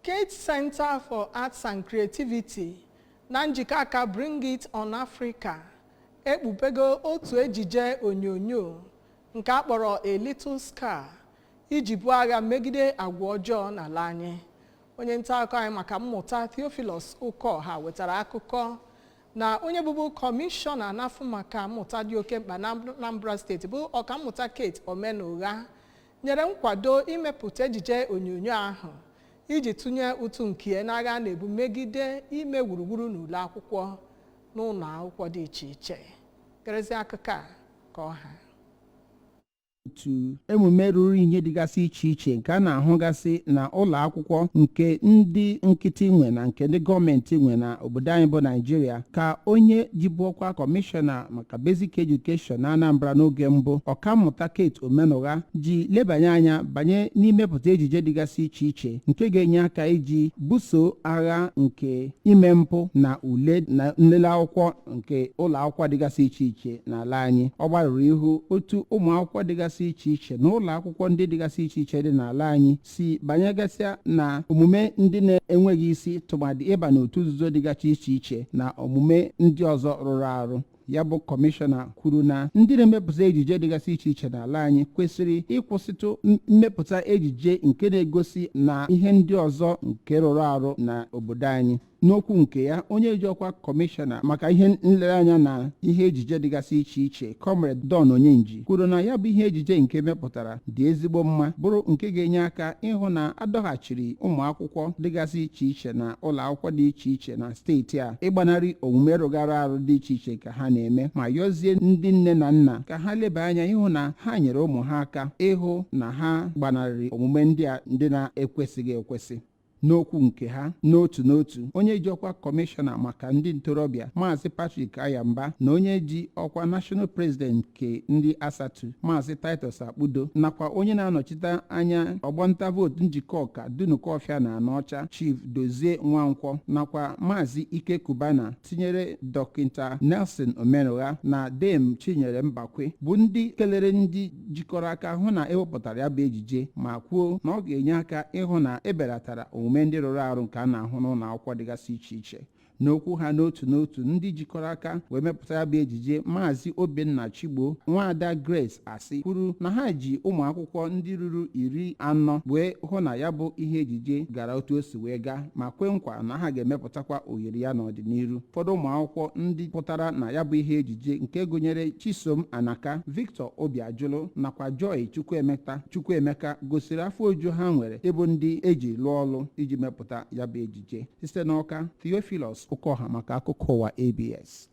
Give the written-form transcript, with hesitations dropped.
Kate Center for Arts and Creativity na njikọ aka Bring It on Africa ekpupego otu ejije onyonyo nke akpọrọ A Little Scar iji buo agha megide agwa ọjọọ n'ala anyị. Onye nta akụkọ anyị maka mmụta Theophilus Ukoha wetara akụkọ na onye bụbu kọmishọna n'afọ maka mmụta dị oke mkpa na Anambra steeti bụ ọkammụta Kate Omenugha nyere nkwado imepụta ejije onyonyo ahụ iji tụnye ụtụ nke n'agha na-ebu megide ime gburugburu n'ụlọ akwụkwọ n'ụlọ akwụkwọ dị iche iche. Gerezi akụkọ a ka ọha. Otu emume ruru inye dịgasị iche iche nke a na-ahụgasị na ụlọ akwụkwọ nke ndị nkịtị nwe na nke ndị gọọmenti nwe na obodo anyị bụ Naịjirịa ka onye jibu ọkwa kọmishọna maka Basic Education na Anambra n'oge mbụ ọkammụta Kate Omenugha ji lebanye anya banye n'imepụta ejije dịgasị iche iche nke ga-enye aka iji buso agha nke ime mpụ na ule na nlele akwụkwọ nke ụlọ akwụkwọ dịgasị iche iche n'ala anyị. Ọ gbarụrụ ihu otu ụmụ akwụkwọ dịgasị iche iche na ụlọ akwụkwọ ndị dịgasị iche iche dị n'ala anyị si banyegasịa na omume ndị na-enweghị isi tụmadị ịba n'otu nzuzo dịgasị iche iche na omume ndị ọzọ rụrụ arụ. Ya bụ kọmishọna kwuru na ndị na-emepụta ejije dịgasị iche iche n'ala anyị kwesịrị ịkwụsịtụ mmepụta ejije nke na-egosi na ihe ndị ọzọ nke rụrụ arụ na obodo anyị. N'okwu nke ya, onye ji ọkwa kọmishọna maka ihe nlereanya na ihe ejije dịgasị iche iche Comrade Don Onyenji kwuru na ya bụ ihe ejije nke mepụtara dị ezigbo mma bụrụ nke ga-enye aka ịhụ na adọghachiri ụmụ akwụkwọ dịgasị iche iche na ụlọ akwụkwọ dị iche iche na steeti a ịgbanarị omume rụgara arụ dị iche iche ka ha na-eme ma yọzie ndị nne na nna ka ha leba anya ịhụ na ha nyere ụmụ ha aka ịhụ na ha gbanarịrị omume ndị na-ekwesịghị ekwesị. N'okwu nke ha n'otu onye ji ọkwa kọmishọna maka ndị ntorobịa Maazị Patrick Ayamba na onye ji ọkwa National President nke ndị Asatụ Maazị Titus Akpudo nakwa onye na-anọchite anya ọgbọnta vootu njikọ ọka Dunukọfịa na Anọcha Chief Dozie Nwankwọ nakwa Maazị Ike Kubana tinyere Dọkịta Nelson Omenugha na Dame Chinyere Mbakwe bụ ndị kelere ndị jikọrọ aka hụ na ewepụtara ya bụ ejije ma kwuo na ọ ga-enye aka ịhụ na ebelatara omume ndị rụrụ arụ nke a na-ahụ n'ụlọ akwụkwọ dịgasị iche iche. N'okwu ha n'otu ndị jikọrọ aka wee mepụta ya bụ ejije Maazị Obinna Chigbo Nwaada Grace Asị kwuru na ha ji ụmụ akwụkwọ ndị ruru 40 wee hụ na ya bụ ihe ejije gara otu o si wee gaa ma kwe nkwa na ha ga-emepụtakwa oyiri ya n'ọdịnihu. Ụfọdụ ụmụ akwụkwọ ndị pụtara na ya bụ ihe ejije nke gụnyere Chisom Anaka, Victor Obiajulu nakwa Joy Chukwuemeka gosiri afọ oju ha nwere ịbụ ndị eji lụọ ọrụ iji mepụta ya bụ ejije. Site n'Awka, Theophilus Ukoha maka akụkọ ụwa ABS.